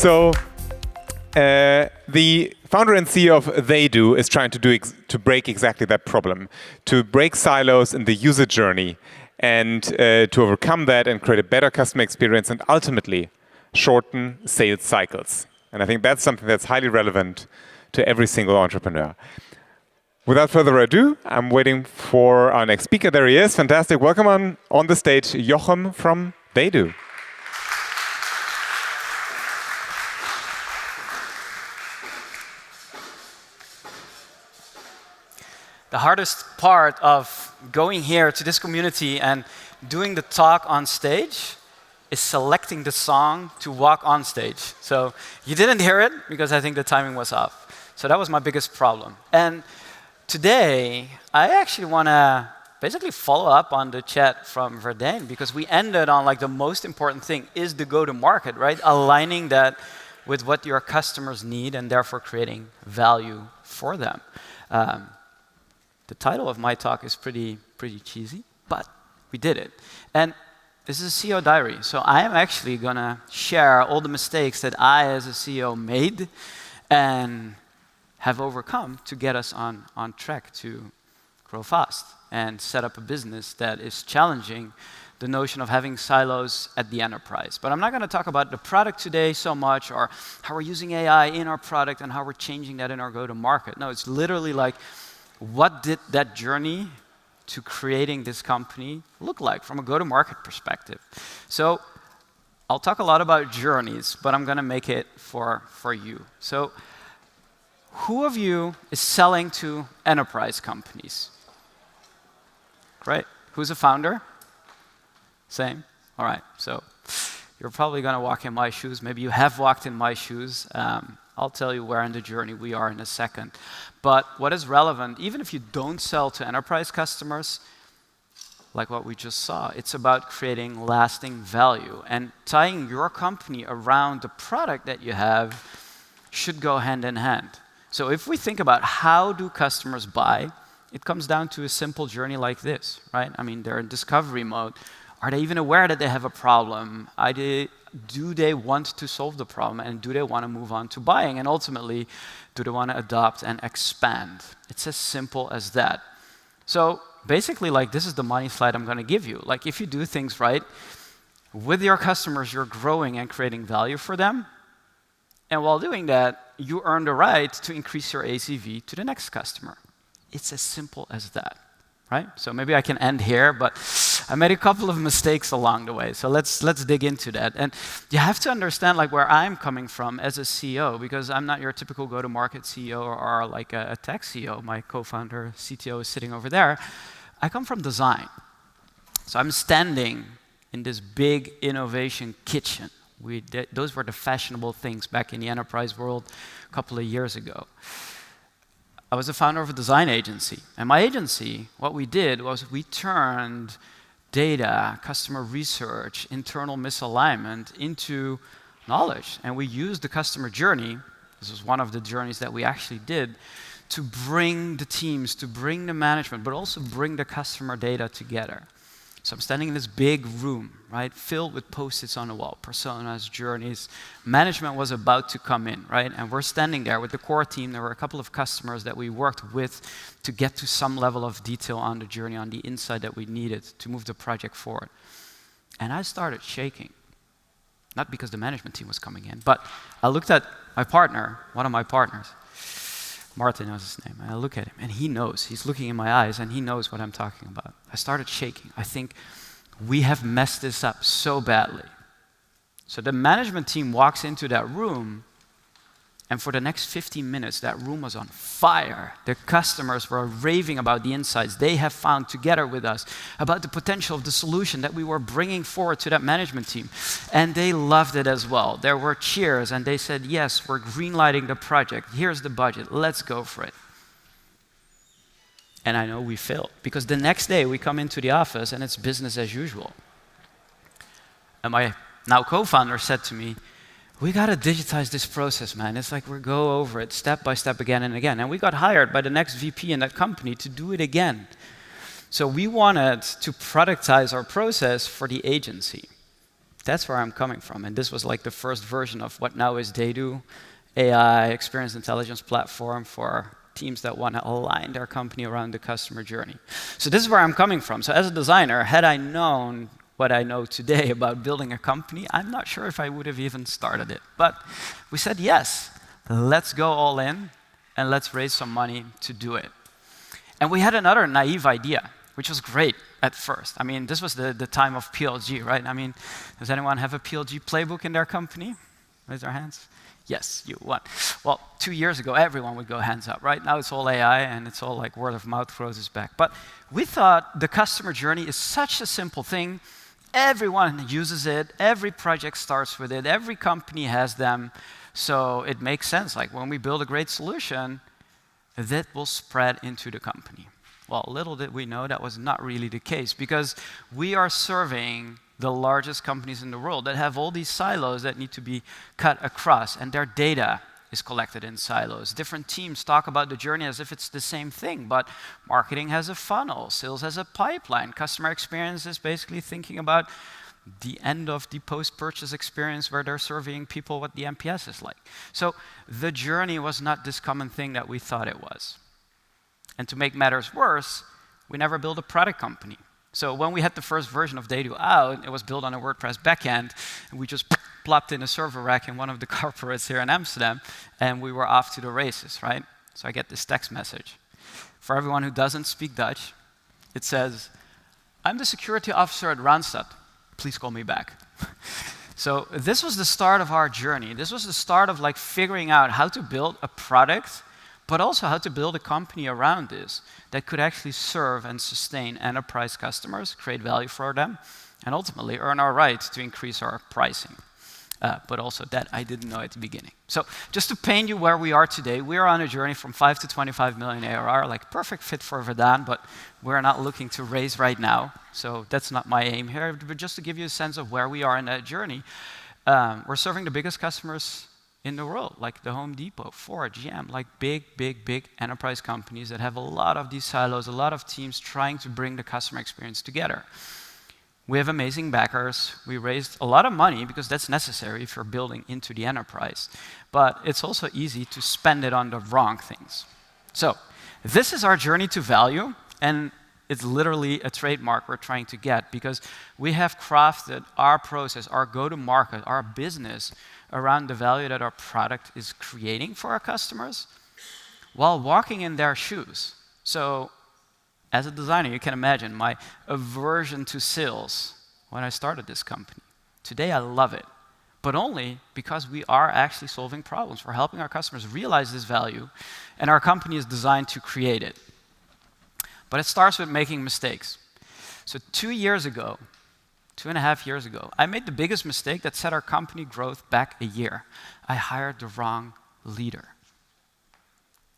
So the founder and CEO of TheyDo is trying to break exactly that problem, to break silos in the user journey and to overcome that and create a better customer experience and ultimately shorten sales cycles. And I think that's something that's highly relevant to every single entrepreneur. Without further ado, I'm waiting for our next speaker. There he is. Fantastic. Welcome on the stage, Jochem from TheyDo. The hardest part of going here to this community and doing the talk on stage is selecting the song to walk on stage. So you didn't hear it because I think the timing was off. So that was my biggest problem. And today, I actually want to basically follow up on the chat from Verdane because we ended on like the most important thing is the go-to-market, right? Aligning that with what your customers need and therefore creating value for them. The title of my talk is pretty cheesy, but we did it. And this is a CEO diary. So I am actually going to share all the mistakes that I as a CEO made and have overcome to get us on track to grow fast and set up a business that is challenging the notion of having silos at the enterprise. But I'm not going to talk about the product today so much or how we're using AI in our product and how we're changing that in our go-to-market. No, it's literally like, what did that journey to creating this company look like from a go-to-market perspective? So I'll talk a lot about journeys, but I'm going to make it for you. So who of you is selling to enterprise companies? Great. Who's a founder? Same? All right. So you're probably going to walk in my shoes. Maybe you have walked in my shoes. I'll tell you where in the journey we are in a second. But what is relevant, even if you don't sell to enterprise customers, like what we just saw, it's about creating lasting value. And tying your company around the product that you have should go hand in hand. So if we think about how do customers buy, it comes down to a simple journey like this, right? I mean, they're in discovery mode. Are they even aware that they have a problem? Do they want to solve the problem? And do they want to move on to buying? And ultimately, do they want to adopt and expand? It's as simple as that. So basically, like, this is the money slide I'm going to give you. Like, if you do things right, with your customers, you're growing and creating value for them. And while doing that, you earn the right to increase your ACV to the next customer. It's as simple as that, right? So maybe I can end here, but I made a couple of mistakes along the way. So let's dig into that. And you have to understand like where I'm coming from as a CEO, because I'm not your typical go-to-market CEO or like a tech CEO. My co-founder, CTO, is sitting over there. I come from design. So I'm standing in this big innovation kitchen. Those were the fashionable things back in the enterprise world a couple of years ago. I was the founder of a design agency. And my agency, what we did was we turned data, customer research, internal misalignment into knowledge. And we used the customer journey, this was one of the journeys that we actually did, to bring the teams, to bring the management, but also bring the customer data together. So I'm standing in this big room, right, filled with Post-its on the wall, personas, journeys. Management was about to come in, right? And we're standing there with the core team. There were a couple of customers that we worked with to get to some level of detail on the journey, on the insight that we needed to move the project forward. And I started shaking. Not because the management team was coming in, but I looked at my partner, one of my partners. Martin was his name. And I look at him, and he knows. He's looking in my eyes, and he knows what I'm talking about. I started shaking. I think we have messed this up so badly. So the management team walks into that room, and for the next 15 minutes, that room was on fire. The customers were raving about the insights they have found together with us, about the potential of the solution that we were bringing forward to that management team. And they loved it as well. There were cheers, and they said, yes, we're greenlighting the project. Here's the budget. Let's go for it. And I know we failed, because the next day we come into the office, and it's business as usual. And my now co-founder said to me, we got to digitize this process, man. It's like we go over it step by step again and again. And we got hired by the next VP in that company to do it again. So we wanted to productize our process for the agency. That's where I'm coming from. And this was like the first version of what now is TheyDo, AI, experience intelligence platform for teams that want to align their company around the customer journey. So this is where I'm coming from. So as a designer, had I known what I know today about building a company, I'm not sure if I would have even started it. But we said, yes, let's go all in and let's raise some money to do it. And we had another naive idea, which was great at first. I mean, this was the time of PLG, right? I mean, does anyone have a PLG playbook in their company? Raise their hands. Yes, you won. Well, 2 years ago, everyone would go hands up, right? Now it's all AI, and it's all like word of mouth throws us back. But we thought the customer journey is such a simple thing. Everyone uses it. Every project starts with it. Every company has them. So it makes sense. Like when we build a great solution, that will spread into the company. Well, little did we know that was not really the case, because we are serving the largest companies in the world that have all these silos that need to be cut across, and their data is collected in silos. Different teams talk about the journey as if it's the same thing, but marketing has a funnel, sales has a pipeline, customer experience is basically thinking about the end of the post-purchase experience where they're surveying people what the NPS is like. So the journey was not this common thing that we thought it was. And to make matters worse, we never built a product company. So when we had the first version of TheyDo out, it was built on a WordPress backend, and we just plopped in a server rack in one of the corporates here in Amsterdam, and we were off to the races, right? So I get this text message. For everyone who doesn't speak Dutch, it says, "I'm the security officer at Randstad. Please call me back." So this was the start of our journey. This was the start of like figuring out how to build a product, but also how to build a company around this that could actually serve and sustain enterprise customers, create value for them, and ultimately earn our right to increase our pricing. But also that I didn't know at the beginning. So just to paint you where we are today, we are on a journey from 5 to 25 million ARR, like perfect fit for Verdaan, but we're not looking to raise right now. So that's not my aim here, but just to give you a sense of where we are in that journey. We're serving the biggest customers in the world, like the Home Depot, Ford, GM, like big enterprise companies that have a lot of these silos, a lot of teams trying to bring the customer experience together. We have amazing backers. We raised a lot of money because that's necessary if you're building into the enterprise. But it's also easy to spend it on the wrong things. So this is our journey to value, and it's literally a trademark we're trying to get, because we have crafted our process, our go-to-market, our business around the value that our product is creating for our customers while walking in their shoes. So as a designer, you can imagine my aversion to sales when I started this company. Today, I love it, but only because we are actually solving problems. We're helping our customers realize this value, and our company is designed to create it. But it starts with making mistakes. So 2 years ago, 2.5 years ago, I made the biggest mistake that set our company growth back a year. I hired the wrong leader.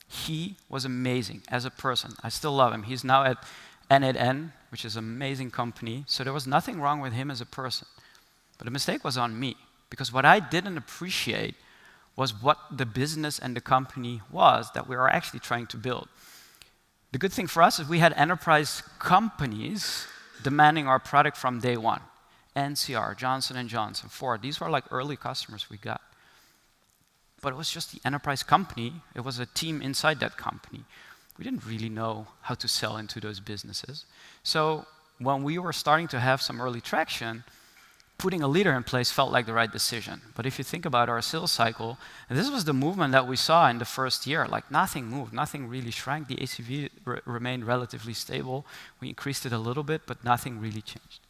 He was amazing as a person. I still love him. He's now at N8N, which is an amazing company. So there was nothing wrong with him as a person. But the mistake was on me, because what I didn't appreciate was what the business and the company was that we were actually trying to build. The good thing for us is we had enterprise companies demanding our product from day one. NCR, Johnson & Johnson, Ford, these were like early customers we got. But it was just the enterprise company. It was a team inside that company. We didn't really know how to sell into those businesses. So when we were starting to have some early traction, putting a leader in place felt like the right decision. But if you think about our sales cycle, and this was the movement that we saw in the first year. Like nothing moved, nothing really shrank. The ACV remained relatively stable. We increased it a little bit, but nothing really changed.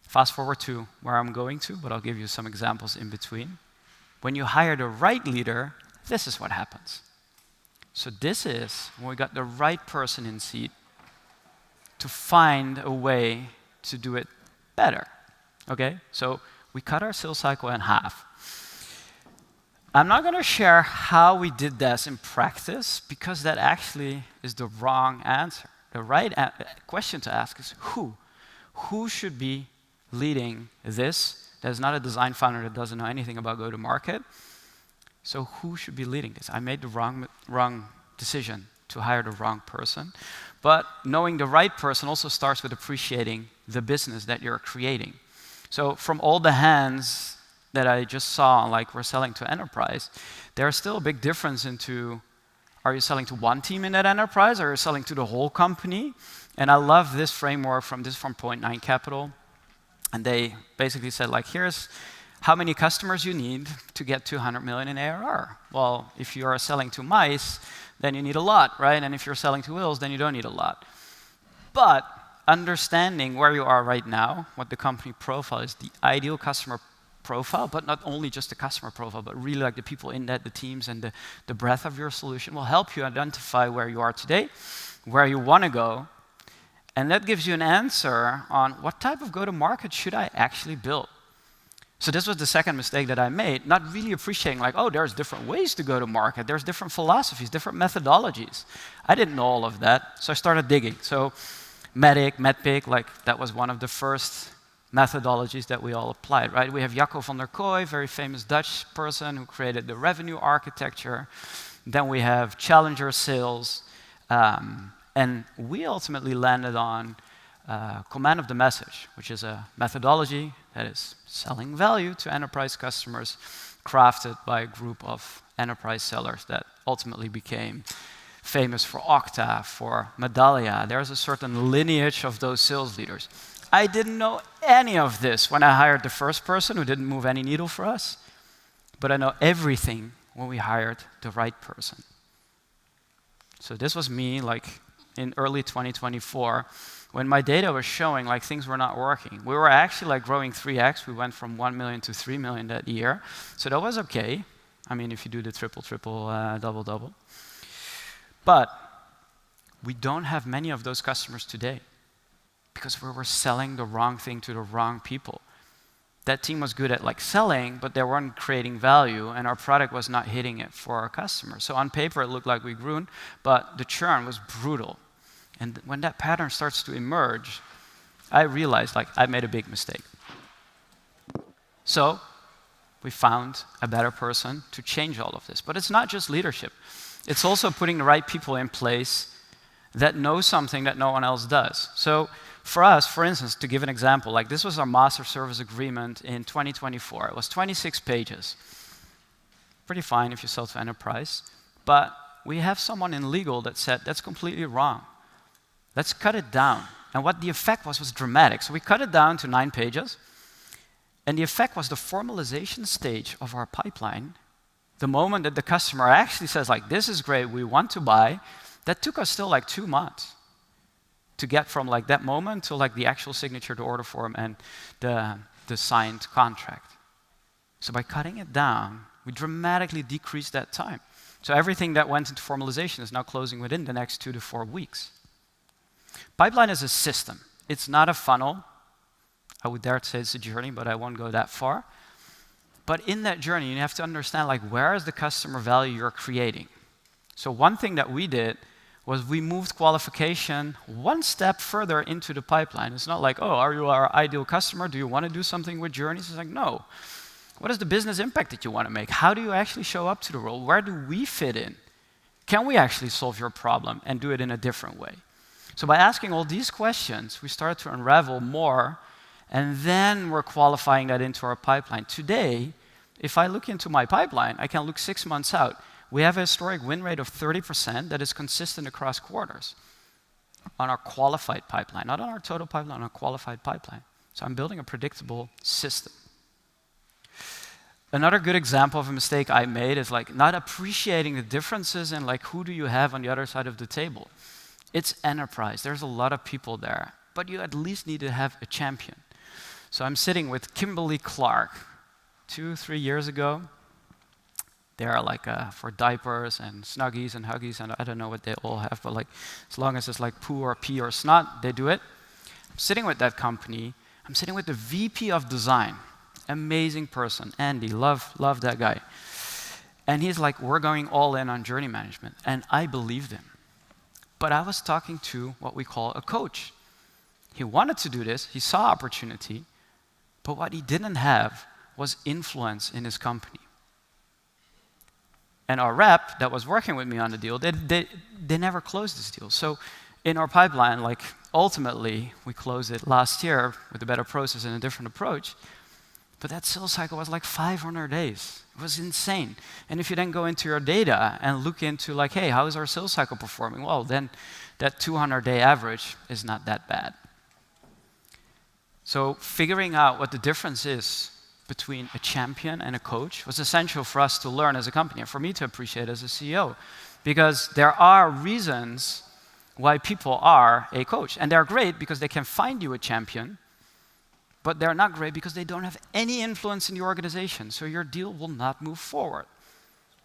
Fast forward to where I'm going to, but I'll give you some examples in between. When you hire the right leader, this is what happens. So this is when we got the right person in seat to find a way to do it better. Okay? So we cut our sales cycle in half. I'm not going to share how we did this in practice, because that actually is the wrong answer. The right question to ask is who? Who should be leading this? There's not a design founder that doesn't know anything about go-to-market. So who should be leading this? I made the wrong decision to hire the wrong person. But knowing the right person also starts with appreciating the business that you're creating. So from all the hands that I just saw, like we're selling to enterprise, there's still a big difference into, are you selling to one team in that enterprise, or are you selling to the whole company? And I love this framework from Point 9 Capital. And they basically said, like, here's how many customers you need to get to 100 million in ARR. Well, if you are selling to mice, then you need a lot, right? And if you're selling to wheels, then you don't need a lot. But understanding where you are right now, what the company profile is, the ideal customer profile, but not only just the customer profile, but really like the people in that, the teams, and the breadth of your solution will help you identify where you are today, where you want to go, and that gives you an answer on what type of go-to-market should I actually build. So this was the second mistake that I made, not really appreciating like, oh, there's different ways to go to market, there's different philosophies, different methodologies. I didn't know all of that, so I started digging. So Medpic, like that was one of the first methodologies that we all applied, right? We have Jacco van der Kooi, very famous Dutch person who created the revenue architecture. Then we have challenger sales, and we ultimately landed on command of the message, which is a methodology that is selling value to enterprise customers, crafted by a group of enterprise sellers that ultimately became famous for Okta, for Medallia. There's a certain lineage of those sales leaders. I didn't know any of this when I hired the first person who didn't move any needle for us, but I know everything when we hired the right person. So this was me, like in early 2024, when my data was showing like things were not working. We were actually like growing 3x. We went from 1 million to 3 million that year. So that was okay. I mean, if you do the triple, double. But we don't have many of those customers today because we were selling the wrong thing to the wrong people. That team was good at like selling, but they weren't creating value, and our product was not hitting it for our customers. So on paper, it looked like we grew, but the churn was brutal. And when that pattern starts to emerge, I realized like I made a big mistake. So we found a better person to change all of this. But it's not just leadership. It's also putting the right people in place that know something that no one else does. So for us, for instance, to give an example, like this was our master service agreement in 2024. It was 26 pages. Pretty fine if you sell to enterprise. But we have someone in legal that said, that's completely wrong. Let's cut it down. And what the effect was dramatic. So we cut it down to 9 pages. And the effect was the formalization stage of our pipeline. The moment that the customer actually says, like, this is great, we want to buy, that took us still like 2 months to get from like that moment to like the actual signature, the order form, and the signed contract. So by cutting it down, we dramatically decreased that time. So everything that went into formalization is now closing within the next 2 to 4 weeks. Pipeline is a system. It's not a funnel. I would dare to say it's a journey, but I won't go that far. But in that journey, you have to understand, like, where is the customer value you're creating? So one thing that we did was we moved qualification one step further into the pipeline. It's not like, oh, are you our ideal customer? Do you want to do something with journeys? It's like, no. What is the business impact that you want to make? How do you actually show up to the role? Where do we fit in? Can we actually solve your problem and do it in a different way? So by asking all these questions, we started to unravel more, and then we're qualifying that into our pipeline. Today, if I look into my pipeline, I can look 6 months out. We have a historic win rate of 30% that is consistent across quarters on our qualified pipeline, not on our total pipeline, on our qualified pipeline. So I'm building a predictable system. Another good example of a mistake I made is like not appreciating the differences in like who do you have on the other side of the table. It's enterprise. There's a lot of people there, but you at least need to have a champion. So I'm sitting with Kimberly Clark 2-3 years ago. They are like for diapers and Snuggies and Huggies, and I don't know what they all have, but like as long as it's like poo or pee or snot, they do it. I'm sitting with that company. I'm sitting with the VP of design. Amazing person, Andy, love that guy. And he's like, we're going all in on journey management. And I believed him. But I was talking to what we call a coach. He wanted to do this, he saw opportunity, but what he didn't have was influence in his company. And our rep that was working with me on the deal, they never closed this deal. So in our pipeline, like ultimately, we closed it last year with a better process and a different approach. But that sales cycle was like 500 days. It was insane. And if you then go into your data and look into like, hey, how is our sales cycle performing? Well, then that 200-day average is not that bad. So figuring out what the difference is between a champion and a coach was essential for us to learn as a company and for me to appreciate as a CEO. Because there are reasons why people are a coach. And they're great because they can find you a champion, but they're not great because they don't have any influence in the organization. So your deal will not move forward.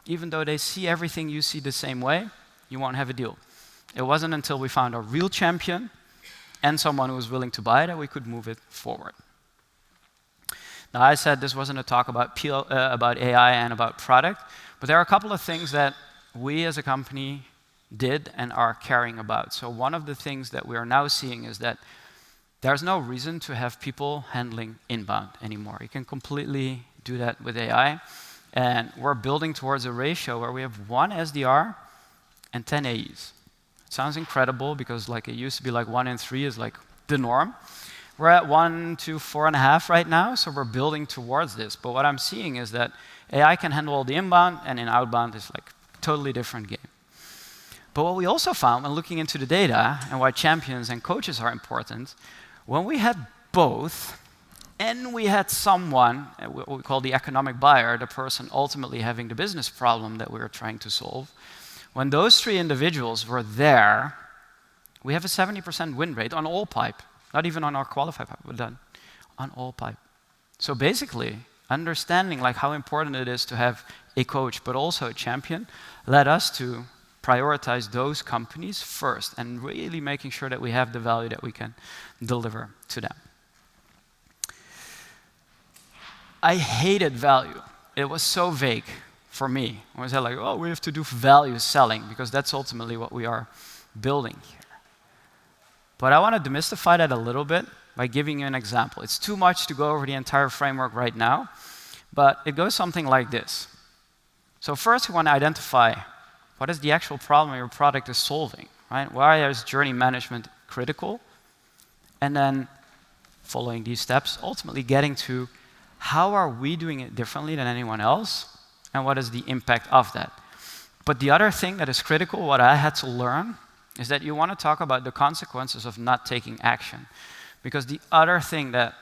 Even though they see everything you see the same way, you won't have a deal. It wasn't until we found a real champion and someone who was willing to buy that we could move it forward. Now, I said this wasn't a talk about AI and about product, but there are a couple of things that we as a company did and are caring about. So one of the things that we are now seeing is that there's no reason to have people handling inbound anymore. You can completely do that with AI. And we're building towards a ratio where we have 1 SDR and 10 AEs. It sounds incredible because like it used to be like 1 in 3 is like the norm. We're at 1 to 4.5 right now, so we're building towards this. But what I'm seeing is that AI can handle all the inbound, and in outbound is like a totally different game. But what we also found when looking into the data and why champions and coaches are important, when we had both, and we had someone, what we call the economic buyer, the person ultimately having the business problem that we were trying to solve, when those 3 individuals were there, we have a 70% win rate on all pipe. Not even on our qualified pipe, but done on all pipe. So basically, understanding like how important it is to have a coach, but also a champion, led us to prioritize those companies first and really making sure that we have the value that we can deliver to them. I hated value. It was so vague for me. I was like, oh, we have to do value selling because that's ultimately what we are building here. But I want to demystify that a little bit by giving you an example. It's too much to go over the entire framework right now, but it goes something like this. So first, we want to identify what is the actual problem your product is solving, right? Why is journey management critical? And then following these steps, ultimately getting to how are we doing it differently than anyone else, and what is the impact of that? But the other thing that is critical, what I had to learn, is that you want to talk about the consequences of not taking action. Because the other thing that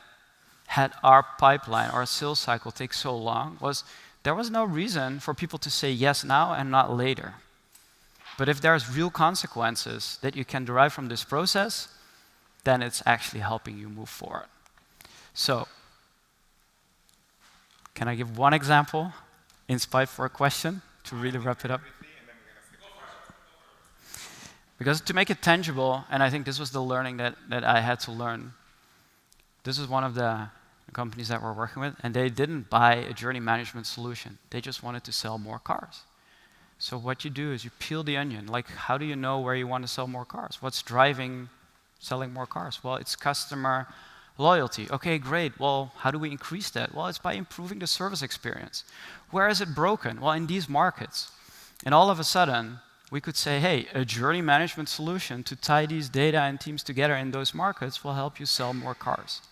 had our pipeline, our sales cycle take so long was there was no reason for people to say yes now and not later. But if there's real consequences that you can derive from this process, then it's actually helping you move forward. So, can I give one example, inspired for a question, to really wrap it up? Because to make it tangible, and I think this was the learning that I had to learn, this is one of the companies that we're working with, and they didn't buy a journey management solution. They just wanted to sell more cars. So what you do is you peel the onion. Like, how do you know where you want to sell more cars? What's driving selling more cars? Well, it's customer loyalty. Okay, great. Well, how do we increase that? Well, it's by improving the service experience. Where is it broken? Well, in these markets. And all of a sudden, we could say, hey, a journey management solution to tie these data and teams together in those markets will help you sell more cars.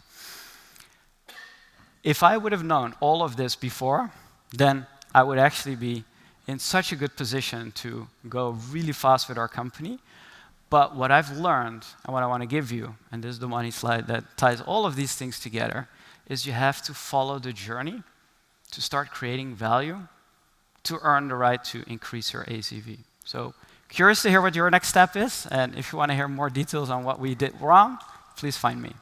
If I would have known all of this before, then I would actually be in such a good position to go really fast with our company. But what I've learned, and what I want to give you, and this is the money slide that ties all of these things together, is you have to follow the journey to start creating value to earn the right to increase your ACV. So curious to hear what your next step is, and if you want to hear more details on what we did wrong, please find me.